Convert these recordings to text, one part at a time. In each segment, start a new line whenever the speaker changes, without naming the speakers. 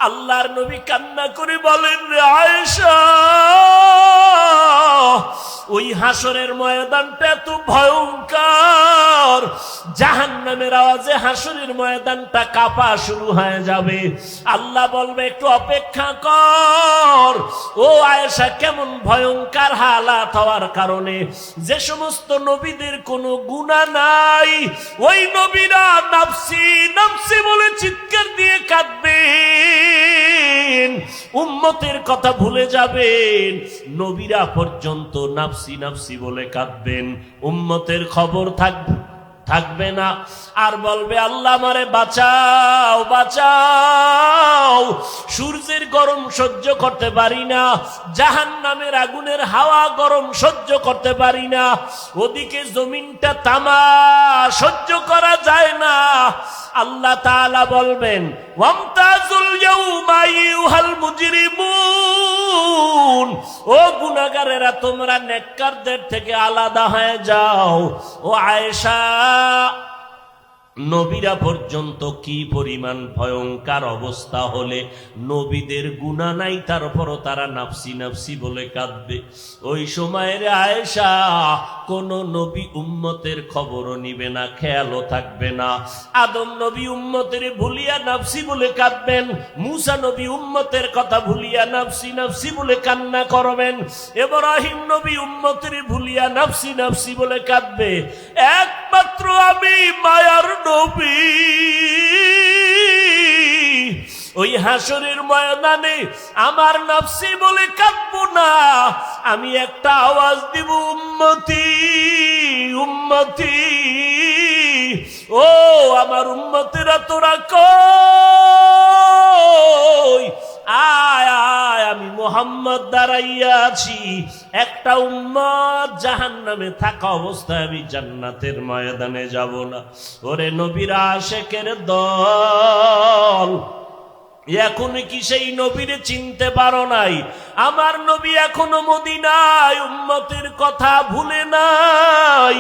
আল্লাহর নবী কান্না করে বলেন, রে আয়েশা, ওই হাসরের ময়দানটা এত ভয়ঙ্কর, জাহান্নামের আওয়াজে হাসরের ময়দানটা কাঁপা শুরু হয়ে যাবে। আল্লাহ বলবে, একটু অপেক্ষা কর। ও আয়েশা, কেমন ভয়ঙ্কর হালাত হওয়ার কারণে যে সমস্ত নবীদের কোনো গুনাহ নাই, ওই নবীরা নাফসি নাফসি বলে চিৎকার দিয়ে কাঁদবেন, উম্মতের কথা ভুলে যাবেন। নবীরা পর্যন্ত নাফসি নাফসি বলে কাঁদবেন, উম্মতের খবর থাকবে না। আর বলবে, আল্লাহ আমারে বাঁচাও বাঁচাও, সূর্যের গরম সহ্য করতে পারি না, জাহান্নামের আগুনের হাওয়া গরম সহ্য করতে পারি না, ওদিকে জমিনটা তামা, সহ্য করা যায় না। আল্লাহ তাআলা বলবেন, ওয়ামতাজুল ইয়াউমা আইয়ুহাল মুজরিমুন, ও গুনাহগারেরা, তোমরা নেককারদের থেকে আলাদা হয়ে যাও। ও আয়েশা, নবীরা পর্যন্ত কি পরিমাণ ভয়ঙ্কর অবস্থা হলে নবীদের গুনাহ নাই, তারপরও তারা নাফসি নাফসি বলে কাঁদবে। ওই সময়ের আয়েশা কোন নবী উম্মতের খবরও নিবে না, খেয়ালও থাকবে না। আদম নবী উম্মতের ভুলিয়া নাফসি বলে কাঁদবেন, মূসা নবী উম্মতের কথা ভুলিয়া নাফসি নাফসি বলে কান্না করবেন, ইব্রাহিম নবী উম্মতের ভুলিয়া নাফসি নাফসি বলে কাঁদবে। একমাত্র আমি মায়ার নবী ওই হাসরের ময়দানে আমার নাফসি বলে কাঁদবো না, আমি একটা আওয়াজ দিব, উম্মতি উম্মতি, ও আমার উম্মতেরা তোরা কই, আয় আয়, আমি মুহাম্মদ দাঁড়াইয়া আছি। একটা উম্মত জাহান্নামে থাকা অবস্থায় আমি জান্নাতের ময়দানে যাব না। ওরে নবীরা আশেকের দল, এখন কি সেই নবীরে চিনতে পারো নাই? আমার নবী এখনো মদিনায়, উম্মতের কথা ভুলে নাই।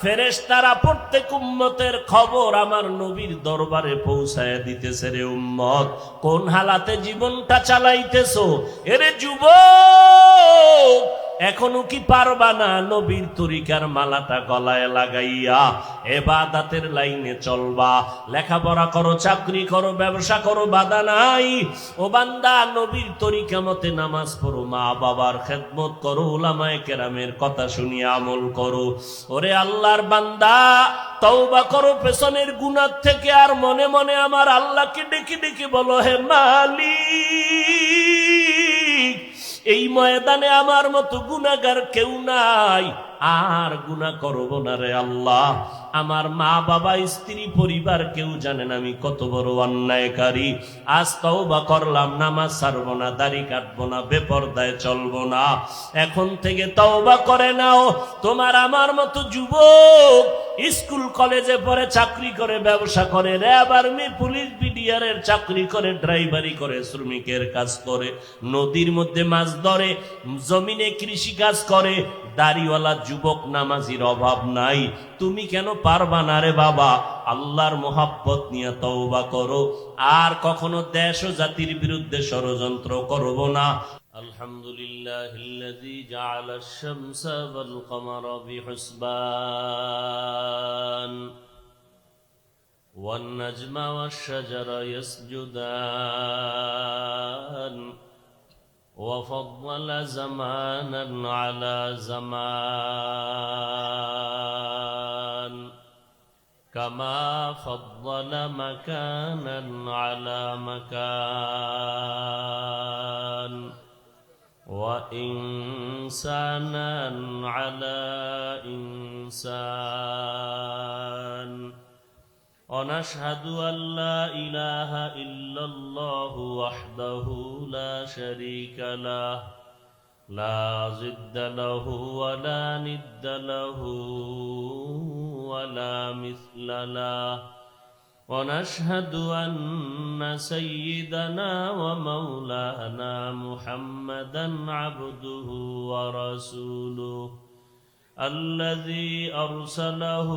ফেরেশতারা প্রত্যেক উম্মতের খবর আমার নবীর দরবারে পৌঁছায় দিতেছে। রে উম্মত, কোন হালাতে জীবনটা চালাইতেছো? এরে যুবক, এখনো কি পারবা না নবীর তরিকার মালাটা গলায় লাগাইয়া ইবাদতের লাইনে চলবা? লেখাপড়া করো, চাকরি করো, ব্যবসা করো, বাধা নাই। ও বান্দা, নবীর তরিকা মতে নামাজ পড়ো, মা বাবার খেদমত করো, উলামায়ে কেরামের কথা শুনিয়ে আমল করো। ওরে আল্লাহর বান্দা, তওবা করো পেছনের গুনাহ থেকে, আর মনে মনে আমার আল্লাহকে ডেকে ডেকে বলো, হে মালিক, এই ময়দানে আমার মতো গুনাহগার কেউ নাই, আর গুনাহ করব না রে আল্লাহ। আমার মা বাবা, স্ত্রী, পরিবার কেউ জানেন আমি কত বড় অন্যায়কারী। আজ তওবা করলাম, নামাজ ছাড়বো না, দাড়ি কাটবো না, বেপরদায় চলবো না। এখন থেকে তওবা করে নাও। তোমার আমার মতো যুবক স্কুল কলেজে পড়ে, চাকরি করে, ব্যবসা করে, র্যাব, আর্মি, পুলিশ, বিডিআরের চাকরি করে, ড্রাইভারি করে, শ্রমিকের কাজ করে, নদীর মধ্যে মাছ ধরে, জমিনে কৃষি কাজ করে, দাড়িওয়ালা যুবক নামাজির অভাব নাই। তুমি কেন পারবা না রে বাবা? আল্লাহর মোহাব্বত নিয়ে তওবা করো, আর কখনো দেশ ও জাতির বিরুদ্ধে ষড়যন্ত্র করব না। আলহামদুলিল্লাহিল্লাযী জাআলাশ শামসা ওয়াল কমারা বিহুসবান ওয়ান নাজমা ওয়াশ শাজারা ইয়াসজুদান وفضل زمانا على زمان كما فضل مكانا على مكان وإنسانا على إنسان ونشهد أن لا إله إلا الله وحده لا شريك له لا ضد له ولا ند له ولا مثل له ونشهد أن سيدنا ومولانا محمدا عبده ورسوله الذي أرسله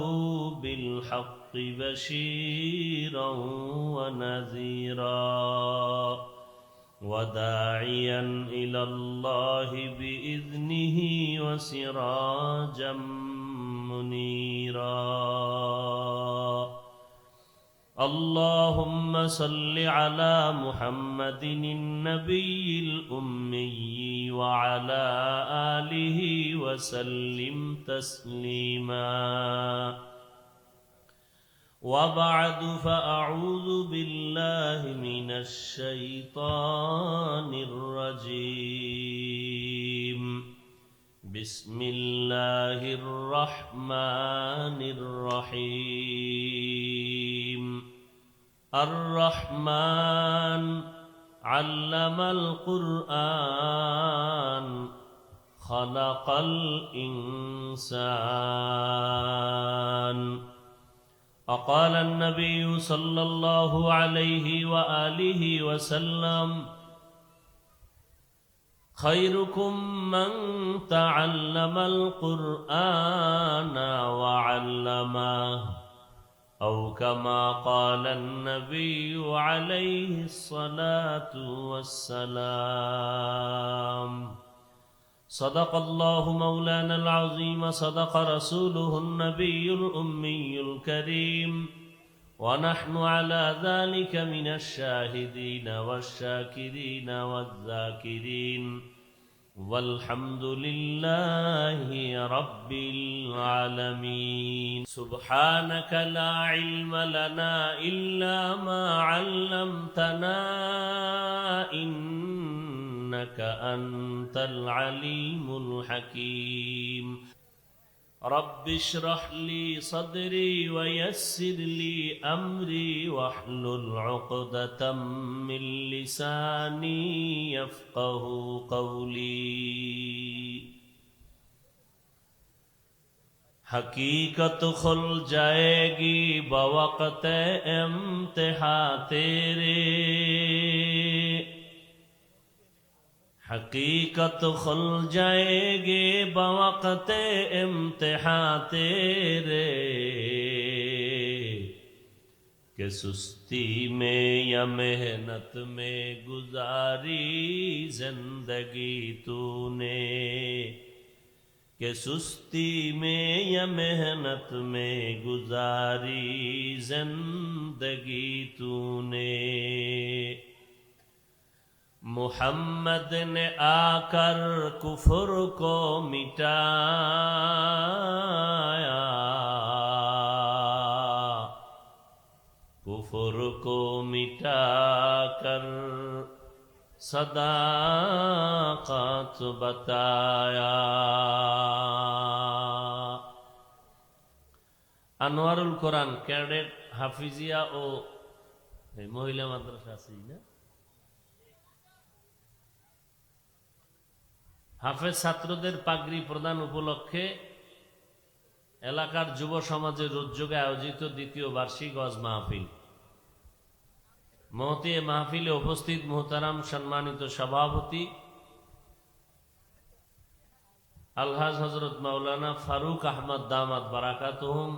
بالحق بشيرا ونذيرا وداعيا إلى الله بإذنه وسراجا منيرا اللهم صل على محمد النبي الأمي وعلى آله وسلم تسليما وبعد فأعوذ بالله من الشيطان الرجيم بسم الله الرحمن الرحيم الرحمن علم القرآن خلق الإنسان وقال النبي صلى الله عليه وآله وسلم خيركم من تعلم القرآن وعلمه أو كما قال النبي عليه الصلاة والسلام صدق الله مولانا العظيم صدق رسوله النبي الأمي الكريم ونحن على ذلك من الشاهدين والشاكرين والذاكرين والحمد لله رب العالمين سبحانك لا علم لنا إلا ما علمتنا إنك أنت العليم الحكيم رب اشرح لي صدري ويسر لي أمري واحلل عقدة من لساني يفقه قولي حقیقت کھل جائے گی بوقت امتحان تیرے حقیقت کھل جائے گی بوقت امتحان تیرے کہ سستی میں یا محنت میں گزاری زندگی تو نے کہ سستی میں یا محنت میں گزاری زندگی تو نے محمد نے آ کر کفر کو مٹایا کفر کو مٹا کر صداقت بتایا আনোয়ারুল কোরআন ক্যাডেট হাফিজিয়া ও মহিলা মাদ্রাসা আছে না হাফেজ ছাত্রদের পাগড়ি প্রদান উপলক্ষে এলাকার যুব সমাজের উদ্যোগে আয়োজিত দ্বিতীয় বার্ষিক ওয়াজ মাহফিল মহতি এ মাহফিলে উপস্থিত মুহতারাম সম্মানিত সভাপতি আলহাজ হযরত মাওলানা ফারুক আহমদ দামাত বারাকাতুহুম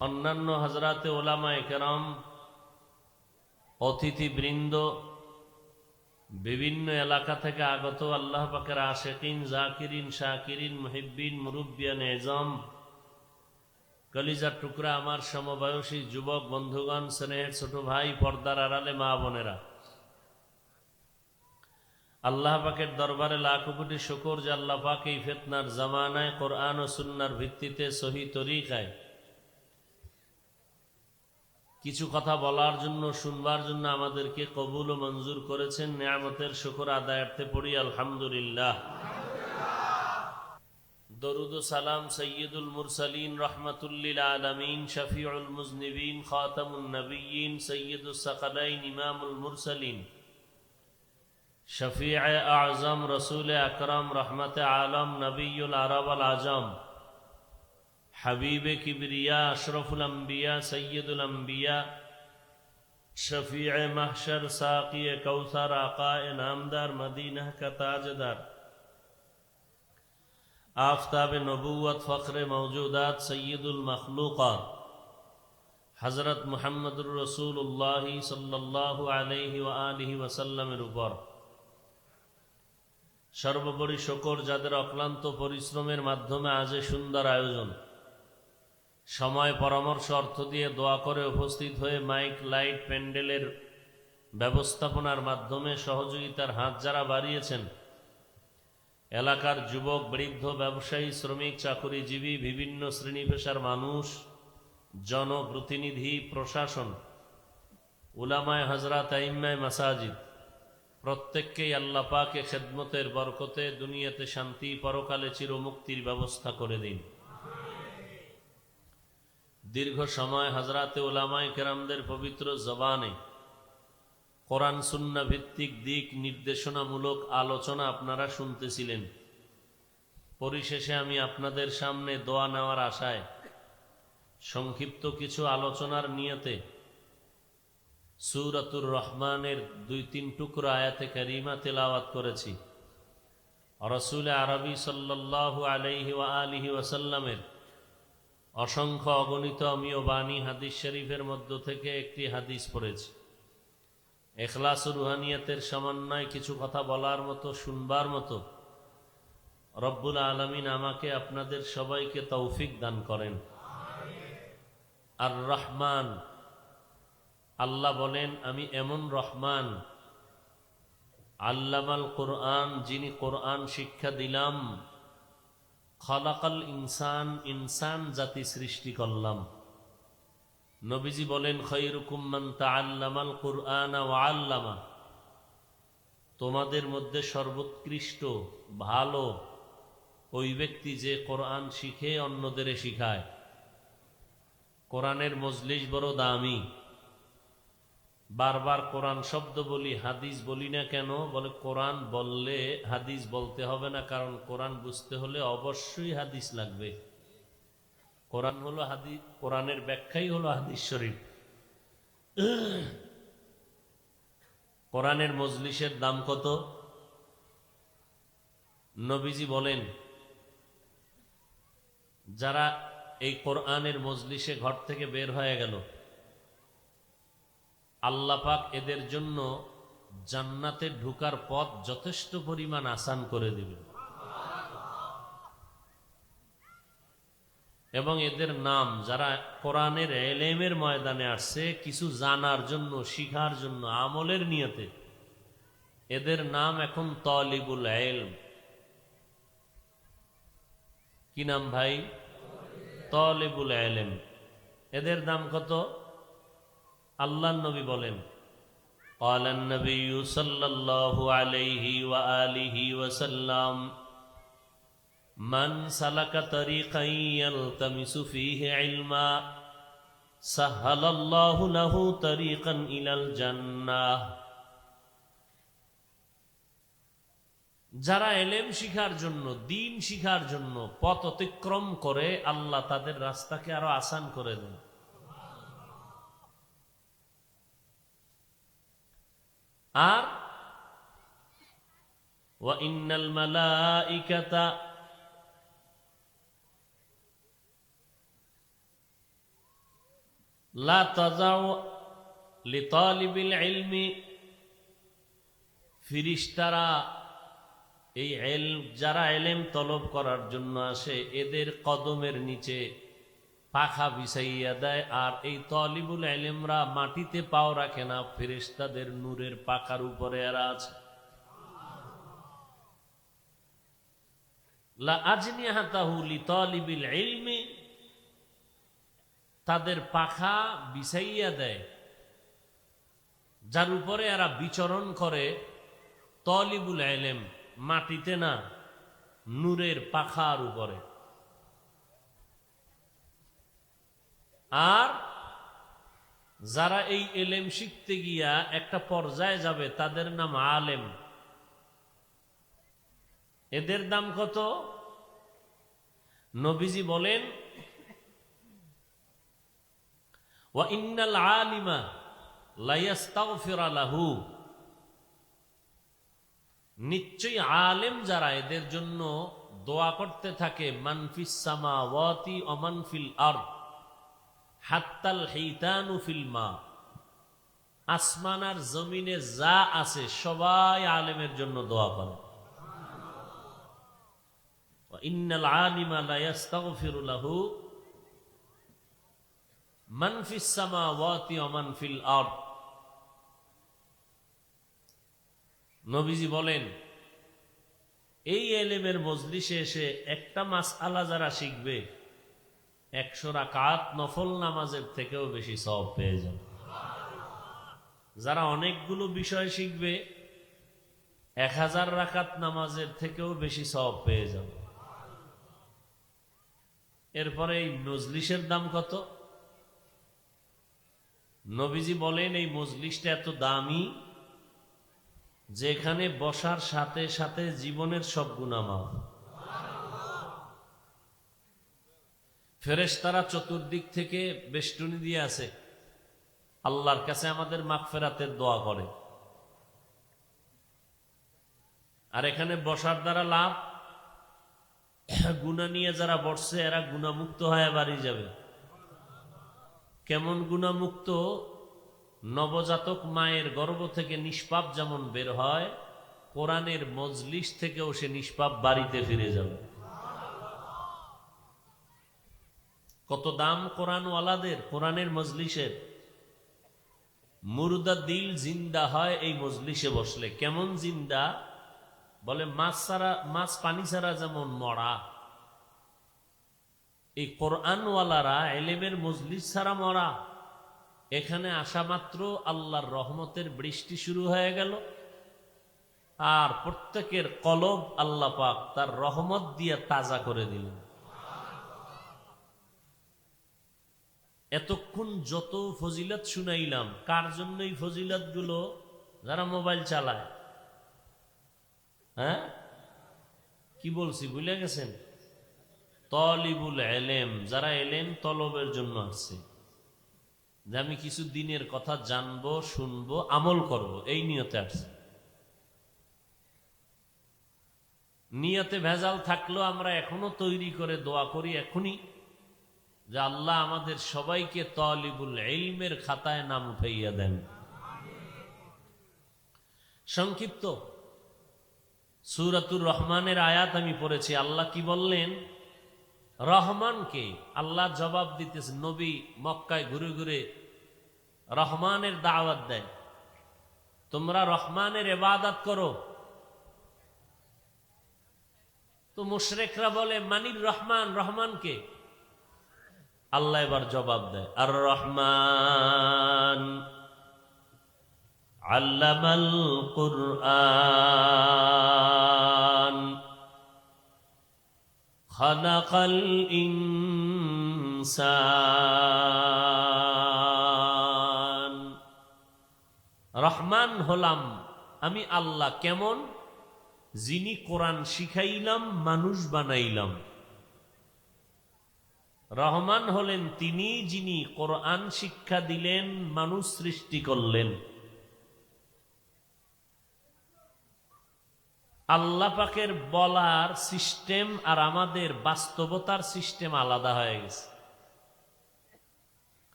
অন্যান্য হযরতে উলামায়ে কেরাম অতিথিবৃন্দ বিভিন্ন এলাকা থেকে আগত আল্লাহ পাকের আশিকিন জাকিরিন শাকিরিন মুহিব্বিন মুরব্বিয়ান এজম কলিজার টুকরা আমার সমবয়সী যুবক বন্ধুগণ স্নেহের ছোট ভাই পর্দার আড়ালে মা বোনেরা আল্লাহ পাকের দরবারে লাখ কোটি শুকর যে আল্লাহ পাক এই ফিতনার জামানায় কোরআন ও সুন্নাহর ভিত্তিতে সহি তরিকায় কিছু কথা বলার জন্য শুনবার জন্য আমাদেরকে কবুল ও মঞ্জুর করেছেন নিয়ামতের শুকর আদায়ার্থে পড়ি আলহামদুলিল্লাহ দরুদ ও সালাম সৈয়দুল মুরসালিন রহমাতুল্লিল আলামিন শফিউল মুজনিবিন খাতামুন নবিয়্যিন সৈয়দুস সাকালাইন ইমামুল মুরসালিন শফিউ আযম রাসূল আকরাম রহমতে আলম নবিয়ুল আরব আল আজম حبیب کبریا اشرف الانبیاء سید الانبیاء شفیع محشر ساقی کوثر آقا انعامدار مدینہ کا تاجدار آفتاب نبوت فخر موجودات سید المخلوقات হযরত মুহাম্মদুর রাসূলুল্লাহ সাল্লাল্লাহু আলাইহি ওয়া আলিহি ওয়াসাল্লামের উপর সর্বোপরি শকর, যাদের অক্লান্ত পরিশ্রমের মাধ্যমে আজ এই সুন্দর আয়োজন, সময়, পরামর্শ, অর্থ দিয়ে দোয়া করে উপস্থিত হয়ে মাইক, লাইট, প্যান্ডেলের ব্যবস্থাপনার মাধ্যমে সহযোগিতার হাত যারা বাড়িয়েছেন, এলাকার যুবক, বৃদ্ধ, ব্যবসায়ী, শ্রমিক, চাকুরিজীবী, বিভিন্ন শ্রেণী পেশার মানুষ, জনপ্রতিনিধি, প্রশাসন, উলামায়ে হযরত, আইম্মায়ে মাসাজিদ, প্রত্যেককেই আল্লাহ পাকে খেদমতের বরকতে দুনিয়াতে শান্তি, পরকালে চিরমুক্তির ব্যবস্থা করে দিন। দীর্ঘ সময় হযরতে উলামায়ে কেরামদের পবিত্র জবানে কোরআন সুন্নাহ ভিত্তিক দিক নির্দেশনামূলক আলোচনা আপনারা শুনতেছিলেন। পরিশেষে আমি আপনাদের সামনে দোয়া নেওয়ার আশায় সংক্ষিপ্ত কিছু আলোচনার নিয়তে সূরাতুর রহমানের 2-3 টুকরা আয়াতে কারিমা তেলাওয়াত করেছি। রাসূল আরবি সাল্লাল্লাহু আলাইহি ওয়া আলিহি ওয়াসাল্লামের অসংখ্য অগণিত অমীয় বাণী হাদিস শরীফের মধ্য থেকে একটি হাদিস পড়েছি। ইখলাস ও রুহানিয়াতের সমন্বয়ে কিছু কথা বলার মতো, শুনবার মতো রব্বুল আলামিন আমাকে আপনাদের সবাইকে তৌফিক দান করেন। আর রহমান, আল্লাহ বলেন, আমি এমন রহমান, আল্লামাল কোরআন, যিনি কোরআন শিক্ষা দিলাম, খালাকাল ইনসান, ইনসান জাতি সৃষ্টি করলাম। নবীজি বলেন, খায়রুকুম মান তাআল্লামাল কুরআনা ওয়া আল্লামা, তোমাদের মধ্যে সর্বোৎকৃষ্ট, ভালো ওই ব্যক্তি যে কোরআন শিখে অন্যদের শিখায়। কোরআনের মজলিস বড় দামি। বারবার কোরআন শব্দ বলি, হাদিস বলি না কেন? বলে কোরআন বললে হাদিস বলতে হবে না, কারণ কোরআন বুঝতে হলে অবশ্যই হাদিস লাগবে। কোরআন হলো হাদিস, কোরআনের ব্যাখ্যাই হলো হাদিস শরীফ। কোরআনের মজলিসের দাম কত? নবীজি বলেন, যারা এই কোরআনের মজলিসে ঘর থেকে বের হয়ে গেল, আল্লাহ পাক এদের জন্য জান্নাতে ঢোকার পথ যথেষ্ট পরিমাণ আসান করে দিবেন। এবং এদের নাম, যারা কোরআনের ইলমের ময়দানে আসছে কিছু জানার জন্য, শিখার জন্য, আমলের নিয়তে, এদের নাম এখন তালিবুল ইলম। কি নাম ভাই? তালিবুল ইলম। এদের দাম কত? আল্লাহর নবী বলেন, ক্বালান নবিয়্যু সাল্লাল্লাহু আলাইহি ওয়া আলিহি ওয়াসাল্লাম, মান সালাকা তরিকান ইয়ালতামিসু ফীহি ইলমা সাহালাল্লাহু লাহু তরিকান ইলাল জান্নাহ। যারা ইলম শিখার জন্য, দ্বীন শিখার জন্য পথ অতিক্রম করে, আল্লাহ তাদের রাস্তাকে আরো আসান করে দেন। আর ওয়া ইন্নাল মালাইকাতা লা তাযাউ লিতালিবিল ইলমি, ফেরেশতারা এই ইলম, যারা ইলম তলব করার জন্য আসে, এদের কদমের নিচে পাখা বিছাইয়া দেয়। আর এই তালিবুল ইলমরা মাটিতে পাও রাখে না, ফেরেশতাদের নূরের পাখার উপরে এরা আছে। লা আজনিহাতাহু লিতালিবিল ইলমি, তাদের পাখা বিছাইয়া দেয়, যার উপরে এরা বিচরণ করে। তালিবুল ইলম মাটিতে না, নূরের পাখার উপরে। আর যারা এই ইলম শিখতে গিয়া একটা পর্যায়ে যাবে, তাদের নাম আলেম। এদের দাম কত? নবীজি বলেন, ওয়া ইন্নাল আলিমা লা ইস্তাগফিরু লাহু, নিশ্চয়ই আলেম যারা, এদের জন্য দোয়া করতে থাকে মান ফিস সামাওয়াতি ওয়া মান ফিল আরদ, হাত্তাল হিতানু ফিল মা, আসমান আর জমিনে যা আছে সবাই আলেমের জন্য দোয়া করে। ইন্নাল আলিমা লা ইস্তাগফিরু লাহু মান ফিস সামাওয়াতি ওয়া মান ফিল আরদ। নবীজি বলেন, এই এলেমের মজলিসে এসে একটা মাসআলা যারা শিখবে 100 রাকাত নফল নামাজের থেকেও বেশি সওয়াব পেয়ে যাবে। যারা অনেকগুলো বিষয় শিখবে 1000 রাকাত নামাজের থেকেও বেশি সওয়াব পেয়ে যাবে। এরপরে এই মজলিসের দাম কত? নবীজি বলেন, এই মজলিসটা এত দামি যেখানে বসার সাথে সাথে জীবনের সব গুনাহ মাফ। ফেরেশতারা চতুর্দিক থেকে বেষ্টনী দিয়ে আছে, আল্লাহর কাছে আমাদের মাগফিরাতের দোয়া করে। আর এখানে বসার দ্বারা লাভ, গুনাহ নিয়ে যারা বসছে এরা গুনাহমুক্ত হয়ে বাড়ি যাবে। কেমন গুনাহমুক্ত? নবজাতক মায়ের গর্ভ থেকে নিষ্পাপ যেমন বের হয়, কোরআনের মজলিস থেকেও সে নিষ্পাপ বাড়িতে ফিরে যাবে। কত দাম কোরআনওয়ালাদের, কোরআনের মজলিসের। মুর্দা দিল জিন্দা হয় এই মজলিসে বসলে। কেমন জিন্দা? বলে মাছ পানি ছাড়া যেমন মরা, এই কোরআনওয়ালারা এলেমের মজলিস ছাড়া মরা। এখানে আসা মাত্র আল্লাহর রহমতের বৃষ্টি শুরু হয়ে গেল, আর প্রত্যেকের কলব আল্লাহ পাক তার রহমত দিয়ে তাজা করে দিলেন। এতক্ষণ যত ফজিলত শুনাইলাম, কার জন্য এই ফজিলত গুলো? যারা মোবাইল চালায়। হ্যাঁ, কি বলছি ভুলে গেছেন? তলিবুল এলেম, যারা এলেম তলবের জন্য আসছে, যে আমি কিছু দিনের কথা জানবো, শুনবো, আমল করব, এই নিয়তে আসছে। নিয়তে ভেজাল থাকলেও আমরা এখনো তৈরি করে দোয়া করি এখনই, যে আল্লাহ আমাদের সবাইকে তলিবুল ইলমের খাতায় নাম উঠাইয়া দেন। সংক্ষিপ্ত সূরাতুর রহমানের আয়াত আমি পড়েছি। আল্লাহ কি বললেন? রহমানকে আল্লাহ জবাব দিতেছে। নবী মক্কায় ঘুরে ঘুরে রহমানের দাওয়াত দেয়, তোমরা রহমানের ইবাদত করো। তো মুশরিকরা বলে, মানির রহমান, রহমানকে? আল্লাহ এবার জবাব দেয়, আর রহমান আল্লামাল কুরআন খালাকাল ইনসান। রহমান হলাম আমি আল্লাহ। কেমন? যিনি কোরআন শিখাইলাম, মানুষ বানাইলাম। রহমান হলেন তিনি যিনি কোরআন শিক্ষা দিলেন, মানুষ সৃষ্টি করলেন। আল্লাহ পাকের বলার সিস্টেম আর আমাদের বাস্তবতার সিস্টেম আলাদা হয়ে গেছে।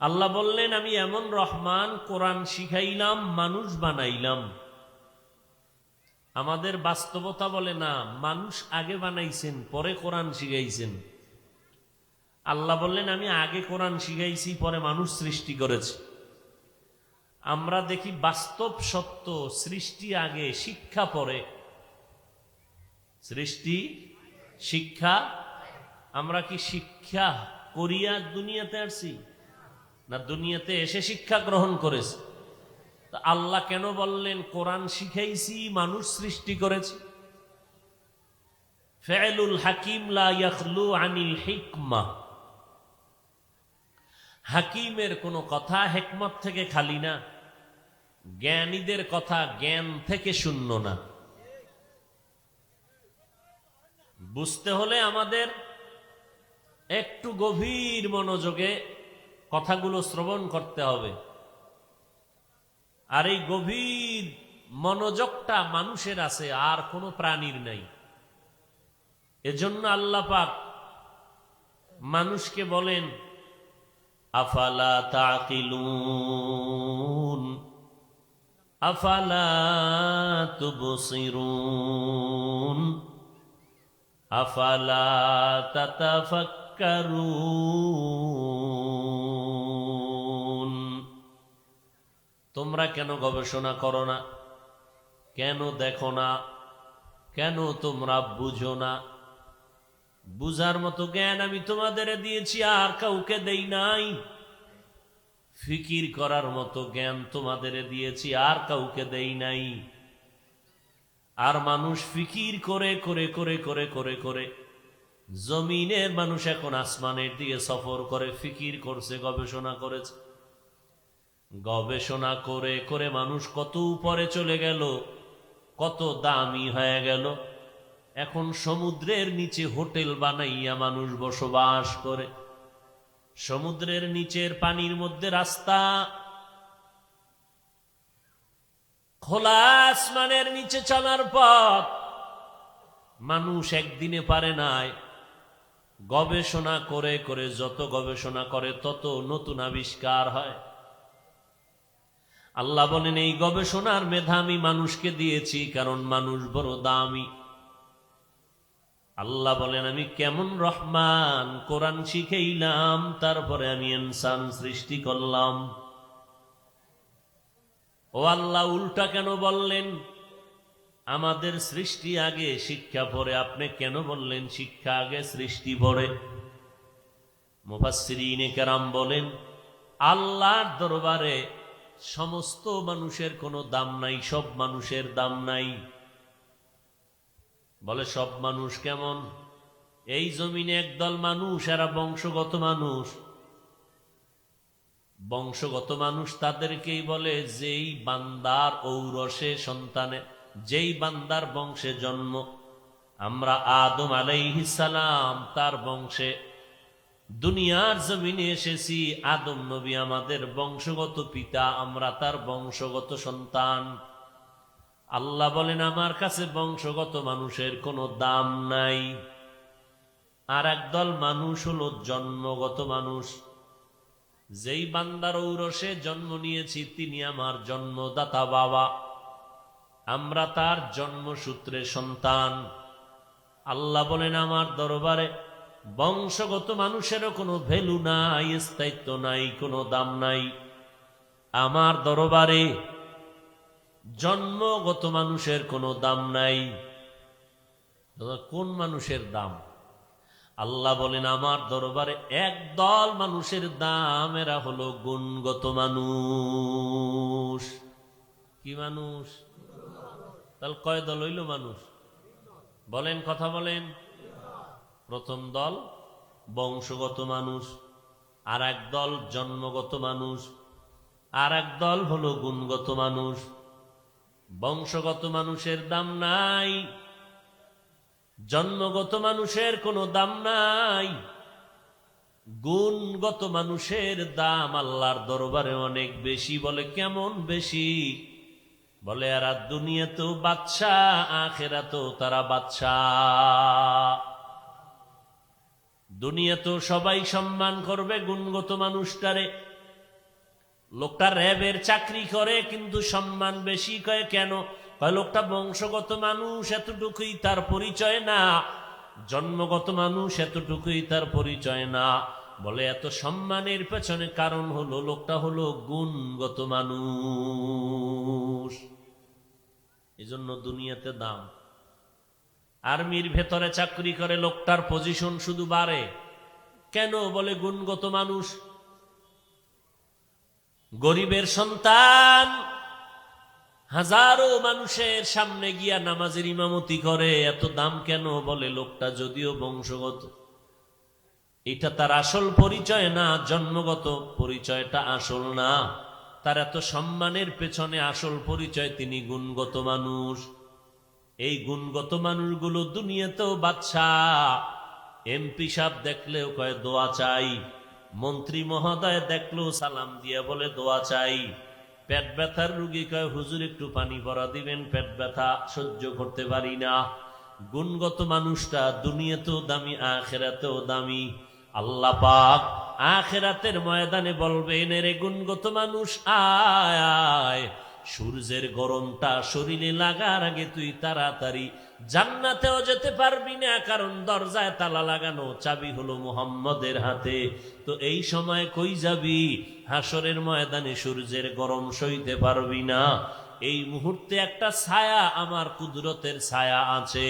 আল্লাহ বললেন, আমি এমন রহমান, কোরআন শিখাইলাম, মানুষ বানাইলাম। আমাদের বাস্তবতা বলে না, মানুষ আগে বানাইছেন, পরে কোরআন শিখাইছেন। আল্লাহ বললেন, আমি আগে কোরআন শিখাইছি, পরে মানুষ সৃষ্টি করেছে। আমরা দেখি বাস্তব সত্য, সৃষ্টি আগে, শিক্ষা পরে। সৃষ্টি, শিক্ষা। আমরা কি শিক্ষা করিয়া দুনিয়াতে আসছি, না দুনিয়াতে এসে শিক্ষা গ্রহণ করেছি? তো আল্লাহ কেন বললেন কোরআন শিখাইছি, মানুষ সৃষ্টি করেছে? ফিআলুল হাকিম লা ইয়াখলু আনিল হিকমা। হাকিমের কোনো কথা হিকমত থেকে খালি না, জ্ঞানীদের কথা জ্ঞান থেকে শূন্য না। বুঝতে হলে আমাদের একটু গভীর মনোযোগে কথাগুলো শ্রবণ করতে হবে। আর এই গভীর মনোযোগটা মানুষের আছে, আর কোনো প্রাণীর নাই। এজন্য আল্লাহ পাক মানুষকে বলেন, আফালা তাকিলুন আফালা তুবসিরুন আফালা তাতাফাক্কারুন। তোমরা কেন গবেষণা করো না? কেন দেখো না? কেন তোমরা বুঝো না? বুঝার মতো জ্ঞান আমি তোমাদের দিয়েছি, আর কাউকে দেই নাই। ফিকির করার মতো জ্ঞান তোমাদের দিয়েছি, আর কাউকে দেই নাই। আর মানুষ ফিকির করে করে করে করে করে করে জমিনের মানুষ এখন আসমানের দিকে সফর করে, ফিকির করছে, গবেষণা করেছে। গবেষণা করে করে মানুষ কত উপরে চলে গেল, কত দামি হয়ে গেল। এখন সমুদ্রের নিচে হোটেল বানাইয়া মানুষ বসবাস করে। সমুদ্রের নিচের পানির মধ্যে রাস্তা, খোলা আসমানের নিচে চলার পথ। মানুষ একদিনে পারে নাই। গবেষণা করে করে যত গবেষণা করে তত নতুন আবিষ্কার হয়। আল্লাহ বলেন এই গবেষণার মেধা আমি মানুষকে দিয়েছি, কারণ মানুষ বড় দামি। আল্লাহ বলেন আমি কেমন রহমান, কোরআন শিখাইলাম, তারপরে আমি ইনসান সৃষ্টি করলাম। ও আল্লাহ, উল্টা কেন বললেন? আমাদের সৃষ্টি আগে শিক্ষা পরে, আপনি কেন বললেন শিক্ষা আগে সৃষ্টি পরে? মুফাসসিরিনে কেরাম বলেন আল্লাহর দরবারে সমস্ত মানুষের কোনো দাম নাই, সব মানুষের দাম নাই। বলে সব মানুষ কেমন? এই জমিনে একদল মানুষ, এরা বংশগত মানুষ। বংশগত মানুষ তাদেরকেই বলে যেই বান্দার ঔরসে সন্তানে, যেই বান্দার বংশে জন্ম। আমরা আদম আলাইহিস সালাম তার বংশে দুনিয়ার জমিনে এসেছি। আদম নবী আমাদের বংশগত পিতা, আমরা তার বংশগত সন্তান। আল্লাহ বলেন আমার কাছে বংশগত মানুষের কোনো দাম নাই। আর একদল মানুষ হলো জন্মগত মানুষ। যেই বান্দার ঔরসে জন্ম নিয়েছি তিনি আমার জন্মদাতা বাবা, আমরা তার জন্মসূত্রে সন্তান। আল্লাহ বলেন আমার দরবারে বংশগত মানুষেরও কোনো ভ্যালু নাই, স্থায়িত্ব নাই, কোনো দাম নাই। আমার দরবারে জন্মগত মানুষের কোনো দাম নাই। কোন মানুষের দাম? আল্লাহ বলেন আমার দরবারে একদল মানুষের দাম, এরা হলো গুণগত মানুষ। কি মানুষ? তাহলে কয় দল হইল মানুষ? বলেন, কথা বলেন। প্রথম দল বংশগত মানুষ, আর এক দল জন্মগত মানুষ, আর এক দল হলো গুণগত মানুষ। বংশগত মানুষের দাম নাই, জন্মগত মানুষের কোনো দাম নাই। গুণগত মানুষের দাম আল্লাহর দরবারে অনেক বেশি। বলে কেমন বেশি? বলে এরা দুনিয়াতেও বাদশাহ, আখিরাতেও তারা বাদশাহ। দুনিয়াতেও সবাই সম্মান করবে গুণগত মানুষটারে। লোকটা র্যাবের চাকরি করে কিন্তু সম্মান বেশি। কয় কেন? কয় লোকটা বংশগত মানুষ, এতটুকুই তার পরিচয় না। জন্মগত মানুষ, এতটুকুই তার পরিচয় না। বলে এত সম্মানের পেছনে কারণ হলো লোকটা হলো গুণগত মানুষ। এজন্য দুনিয়াতে দাম। আর্মির ভেতরে চাকরি করে লোকটার পজিশন শুধু বাড়ে। কেন? বলে গুণগত মানুষ। গরিবের সন্তান হাজারো মানুষের সামনে গিয়া নামাজের ইমামতি করে, এত দাম কেন? বলে লোকটা যদিও বংশগত, এটা তার আসল পরিচয় না, জন্মগত পরিচয়টা আসল না। তার এত সম্মানের পেছনে আসল পরিচয় তিনি গুণগত মানুষ। এই গুণগত মানুষগুলো দুনিয়াতেও বাদশাহ। এমপি সাহেব দেখলেও কয় দোয়া চাই, মন্ত্রী মহোদয় দেখলেও সালাম দিয়ে বলে দোয়া চাই। পেট ব্যথার রুগী কয় হুজুর একটু পানি ভরা দিবেন, পেট ব্যথা সহ্য করতে পারি না। গুণগত মানুষটা দুনিয়াতেও দামি, আখিরাতেও দামি। আল্লাহ পাক আখিরাতের ময়দানে বলবেন, এরে গুণগত মানুষ আয় আয়, সূর্যের গরমটা শরীরে লাগার আগে তুই তাড়াতাড়ি জান্নাতেও যেতে পারবি না, কারণ দরজায় তালা লাগানো, চাবি হলো মুহাম্মদের হাতে। তো এই সময় কই যাবি? হাসরের ময়দানে সূর্যের গরম সইতে পারবি না। এই মুহূর্তে একটা ছায়া, আমার কুদরতের ছায়া আছে,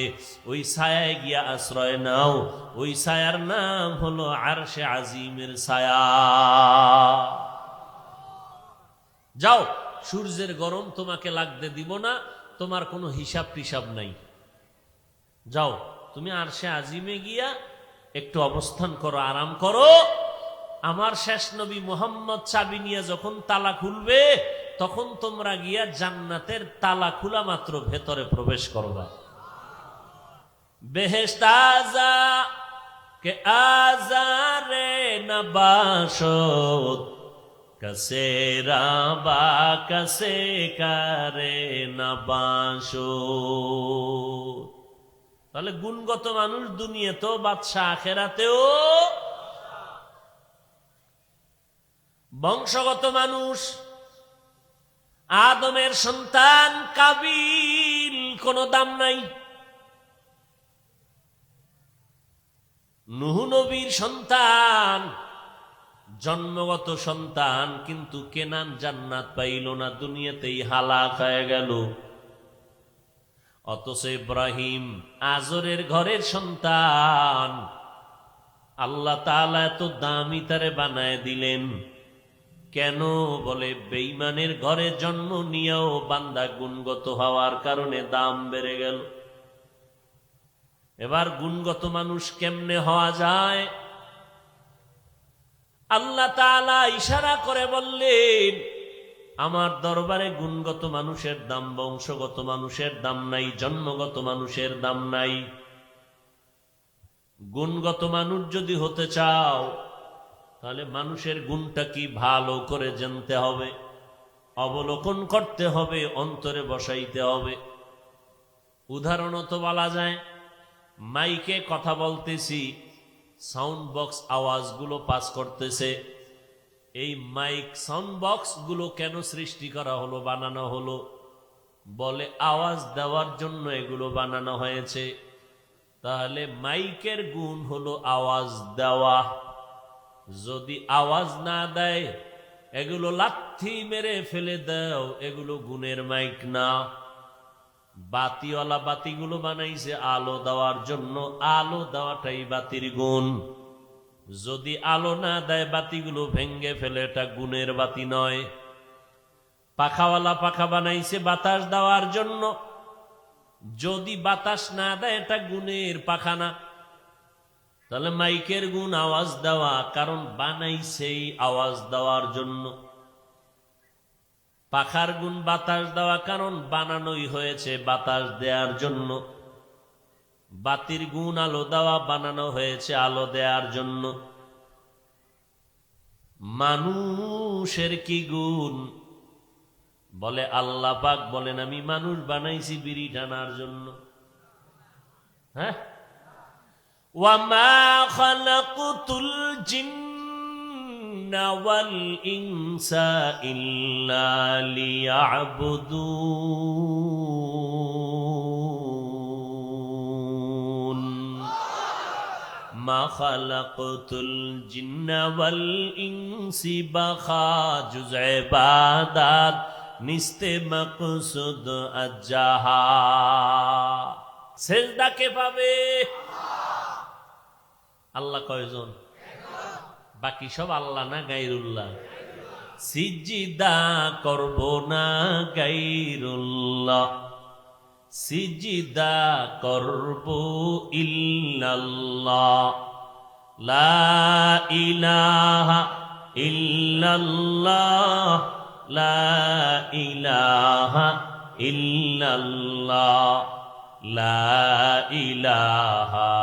ওই ছায়ায় গিয়া আশ্রয় নাও। ওই ছায়ার নাম হলো আরশে আজিমের ছায়া। যাও, সূর্যের গরম তোমাকে লাগতে দিব না, তোমার কোনো হিসাব টিসাব নাই। যাও, তুমি আরশে আজিমে গিয়া একটু অবস্থান করো, আরাম করো। আমার শেষ নবী মুহাম্মদ চাবি নিয়ে যখন তালা খুলবে, তখন তোমরা গিয়া জান্নাতের তালা খোলা মাত্র ভেতরে প্রবেশ করবা। বেহেশত আজা কে আজারে নবাসত, কসে রাবা কসে কারে নবাসত। তাহলে গুণগত মানুষ দুনিয়াতেও বাদশাহ, আখিরাতেও। বংশগত মানুষ, আদমের সন্তান কাবিল, কোনো দাম নাই। নূহ নবীর সন্তান, জন্মগত সন্তান, কিন্তু কেনান জান্নাত পাইল না, দুনিয়াতেই হালাক হয়ে গেল। অথচ ইব্রাহিম আজরের ঘরের সন্তান, আল্লাহ তাআলা এত দামি তারে বানায় দিলেন কেন? বলে বেঈমানের ঘরে জন্ম নিয়েও বান্দা গুণগত হওয়ার কারণে দাম বেড়ে গেল। এবার গুণগত মানুষ কেমনে হওয়া যায়? আল্লাহ তাআলা ইশারা করে বললেন, আমার দরবারে গুণগত মানুষের দাম, বংশগত মানুষের দাম নাই, জন্মগত মানুষের দাম নাই। গুণগত মানুষ যদি হতে চাও, তাহলে মানুষের গুণটা কি ভালো করে জানতে হবে, অবলোকন করতে হবে, অন্তরে বসাইতে হবে। উদাহরণত বলা যায়, মাইকে কথা বলতেছি, সাউন্ড বক্স আওয়াজগুলো পাস করতেছে। এই মাইক সাউন্ড বক্স গুলো কেন সৃষ্টি করা হলো, বানানো হলো? বলে আওয়াজ দেওয়ার জন্য এগুলো বানানো হয়েছে। তাহলে মাইকের গুণ হলো আওয়াজ দেওয়া। যদি আওয়াজ না দেয়, এগুলো লাথি মেরে ফেলে দাও, এগুলো গুণের মাইক না। বাতিওয়ালা বাতিগুলো বানাইছে আলো দেওয়ার জন্য, আলো দেওয়াটাই বাতির গুণ। যদি আলো না দেয়, বাতিগুলো ভেঙ্গে ফেলে, এটা গুণের বাতি নয়। পাখাওয়ালা পাখা বানাইছে বাতাস দেওয়ার জন্য, যদি বাতাস না দেয়, এটা গুণের পাখা না। তাহলে মাইকের গুণ আওয়াজ দেওয়া, কারণ বানাইছেই আওয়াজ দেওয়ার জন্য। পাখার গুণ বাতাস দেওয়া, কারণ বানানোই হয়েছে বাতাস দেওয়ার জন্য। বাতির গুণ আলো দেওয়া, বানানো হয়েছে আলো দেওয়ার জন্য। মানুষের কি গুণ? বলে আল্লাহ পাক বলেন, আমি মানুষ বানাইছি বিড়ি টানার জন্য। হ্যাঁ, ওয়ামা খালাকুতুল জিন্না ওয়াল ইনসা ইল্লা লিয়াবুদুন। মা খালাকুতুল জিন্না ওয়াল ইনসি বাখা জুজ ইবাদাত নিস্তে মকসুদ আজ্জাহা। সেজদা কে পাবে? আল্লাহ কয়জন? বাকি সব আল্লাহ না গায়রুল্লাহ? সিজদা করব না গায়রুল্লাহ, সিজদা করব ইল্লাল্লাহ। লা ইলাহা ইল্লাল্লাহ, লা ইলাহা ইল্লাল্লাহ, লা ইলাহা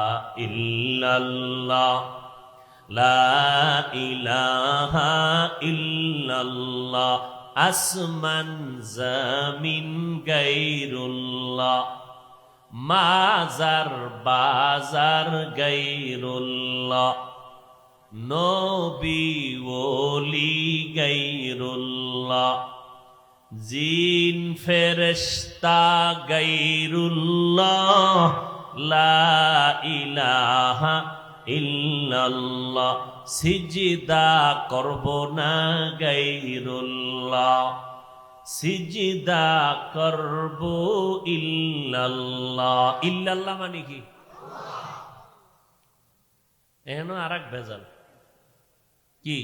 ইল্লাল্লাহ, লা ইলাহা ইল্লাল্লাহ। আসমান জমিন গায়রুল্লাহ, মাজার বাজার গায়রুল্লাহ, নবী ওলি গায়রুল্লাহ, জিন ফেরেশতা গায়রুল্লাহ, লা ইলাহা ইল্লাল্লাহ, সিজদা করব না গায়রুল্লাহ, সিজদা করব ইল্লাল্লাহ। ইল্লাল্লাহ মানে কি? এখানে আর এক ভেজাল কি?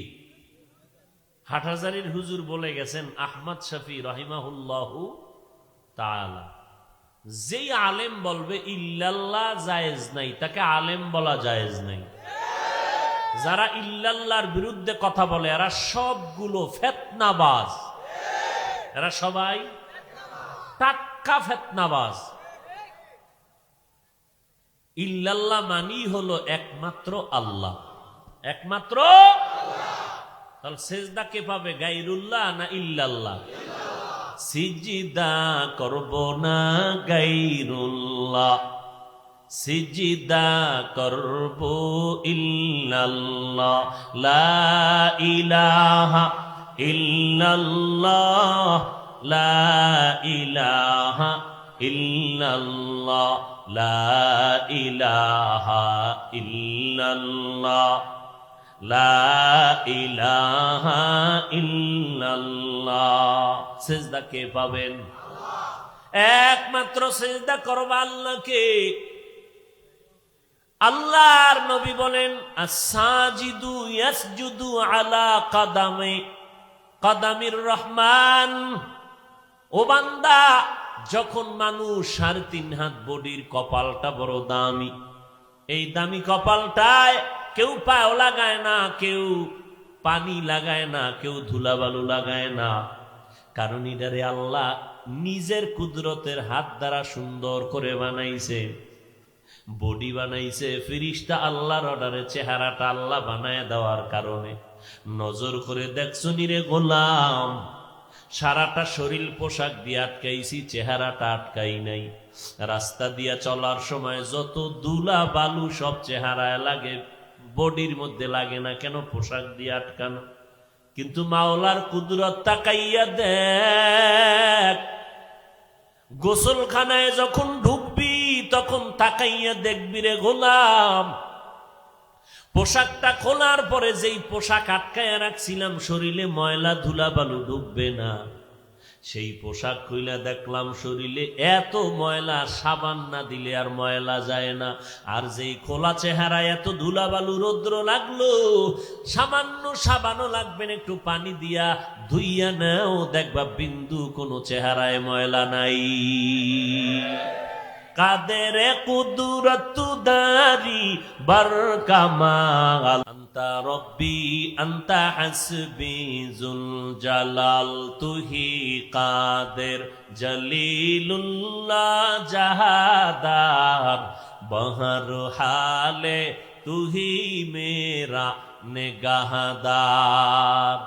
হাটহাজারীর হুজুর বলে গেছেন আহমদ শফি রহিমাহুল্লাহু তাআলা, যেই আলেম বলবে ইল্লাল্লাহ জায়েজ নাই, তাকে আলেম বলা জায়েজ নাই। যারা ইল্লাল্লাহর বিরুদ্ধে কথা বলে এরা সবগুলো ফিতনাবাজ, এরা সবাই টাটকা ফিতনাবাজ। ইল্লাল্লাহ মানি হলো একমাত্র আল্লাহ, একমাত্র তাহলে সেজদা কে পাবে, গায়রুল্লাহ না ইল্লাল্লাহ? সিজদা করব না গায়রুল্লাহ, সিজদা করব ইল্লাল্লাহ, লা ইলাহা ইল্লাল্লাহ, লা ইলাহা ইল্লাল্লাহ, লা ইলাহা ইল্লাল্লাহ, লা ইলাহা ইল্লাল্লাহ। সিজদা কে পাবেন? একমাত্র সিজদা করবা আল্লাহকে। আল্লাহর নবী বলেন আস-সাজিদু ইয়াসজুদু আলা কাদামির রহমান। ও বান্দা, যখন মানুষ 3.5 হাত বডির কপালটা বড় দামি, এই দামি কপালটায় কেউ পাও লাগায় না, কেউ পানি লাগায় না, কেউ ধুলাবালু লাগায় না, কারণ এটারে আল্লাহ নিজের কুদরতের হাত দ্বারা সুন্দর করে বানাইছে, বডি বানাইছে। ফেরেশতা আল্লাহর অর্ডারে চেহারাটা আল্লাহ বানায় দেওয়ার কারণে নজর করে দেখছো নিরে গোলাম, সারাটা শরীর পোশাক দিয়ে আটকাইছি, চেহারাটা আটকাই নাই। রাস্তা দিয়া চলার সময় যত ধুলা বালু সব চেহারায় লাগে, বডির মধ্যে লাগে না কেন? পোশাক দিয়ে আটকানো। কিন্তু মাওলার কুদরত তাকাইয়া দেখ, গোসলখানায় যখন ঢুকবি তখন তাকাইয়া দেখবি রে গোলাম, পোশাকটা খোলার পরে যেই পোশাক আটকায় রাখছিলাম শরীরে ময়লা ধুলা বালু ঢুকবে না, সেই পোশাক খুইলা দেখলাম শরীরে এত ময়লা, সাবান না দিলে আর ময়লা যায় না। আর যেই খোলা চেহারা এত ধুলাবালু রৌদ্র লাগলো, সামান্য সাবানও লাগবে না, একটু পানি দিয়া ধুইয়া নাও, দেখবা বিন্দু কোনো চেহারায় ময়লা নাই। কাদের কুদরত দারি বরকামাল, আন্তা রব্বি আন্তা হাসবি জুল জালাল, তুহি কাদের জলিলুল্লাহ জাহাদার, বহর হালে তুহি মেরা নেগাহদার।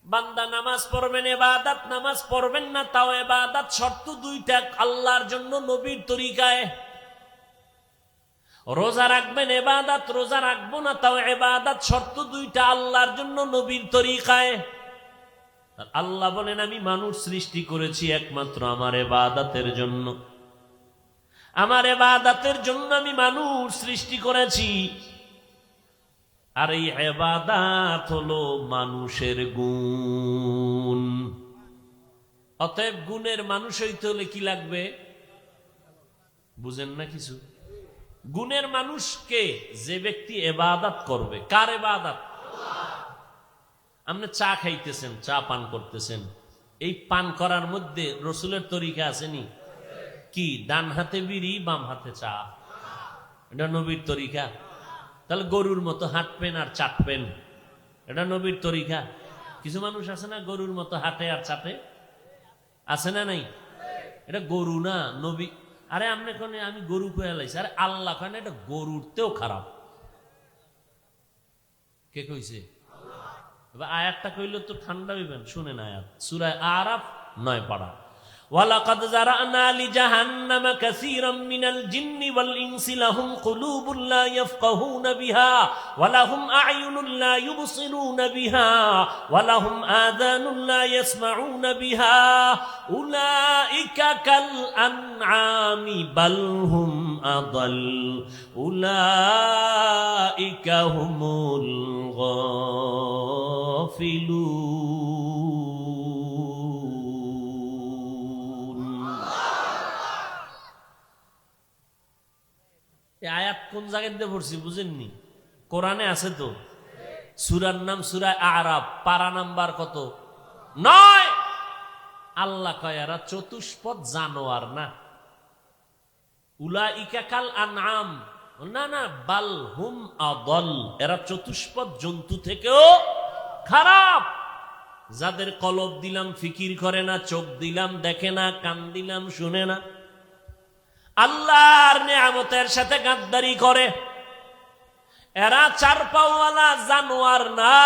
বান্দা নামাজ পড়বেন, ইবাদত নামাজ পড়বেন না তাও ইবাদত, শর্ত 2টা আল্লাহর জন্য নবীর তরিকায়। রোজা রাখবেন ইবাদত, রোজা রাখবো না তাও ইবাদত, শর্ত 2টা আল্লাহর জন্য নবীর তরিকায়। আল্লাহ বলেন আমি মানুষ সৃষ্টি করেছি একমাত্র আমার ইবাদতের জন্য, আমার ইবাদতের জন্য আমি মানুষ সৃষ্টি করেছি। আর এই ইবাদত হলো মানুষের গুণ। অতএব গুণের মানুষ হইতে হলে কি লাগবে? বুঝেন না কিছু? গুণের মানুষকে যে ব্যক্তি ইবাদত করবে। কার ইবাদত? আপনি চা খাইতেছেন, চা পান করতেছেন, এই পান করার মধ্যে রসুলের তরিকা আসেনি? কি? ডান হাতে বিড়ি, বাম হাতে চা, এটা নবীর তরিকা? তাহলে গরুর মতো হাঁটবেন আর চাটবেন, এটা নবীর তরিকা? কিছু মানুষ আছে না গরুর মতো হাঁটে আর চাটে, আছে না নাই? এটা গরু না, নবী। আরে আপনি কোনে আমি গরু কয়ে লাইছি, আরে আল্লাহ কেন, এটা গরুরতেও খারাপ। কে কইছে? এবার আয়াতটা কইলে তো ঠান্ডা হইবেন, শুনেন আয়াত, সূরা আরাফ 9 পারা। ওয়ালাকাদ যারানা লিজাহান্নামা কাসীরাম মিনাল জিন্নি ওয়াল ইনসি লাহুম কুলুবুন লা ইয়াফকাহুনা বিহা ওয়া লাহুম আ'য়ুনুন লা ইউবসিরুনা বিহা ওয়া লাহুম আযানুন লা ইয়াসমাউনা বিহা উলাইকা কাল আনআমি বাল হুম আদাল উলাইকা হুমুল গাফিলুন। এই আয়াত কোন জায়গায় দিয়ে পড়ছি বুঝেননি? কোরআনে আছে তো। সূরার নাম সূরা আ'রাফ, পারা নাম্বার কত? 9। আল্লাহ কয় এরা চতুষ্পদ জানোয়ার না। উলাইকা কাল আনআম, না না, বাল হুম আদল, এরা চতুষ্পদ জন্তু থেকেও খারাপ। যাদের কলব দিলাম ফিকির করে না, চোখ দিলাম দেখে না, কান দিলাম শুনে না, আল্লাহর নিয়ামতের সাথে গাদ্দারি করে, এরা চার পাওয়ালা জানোয়ার না।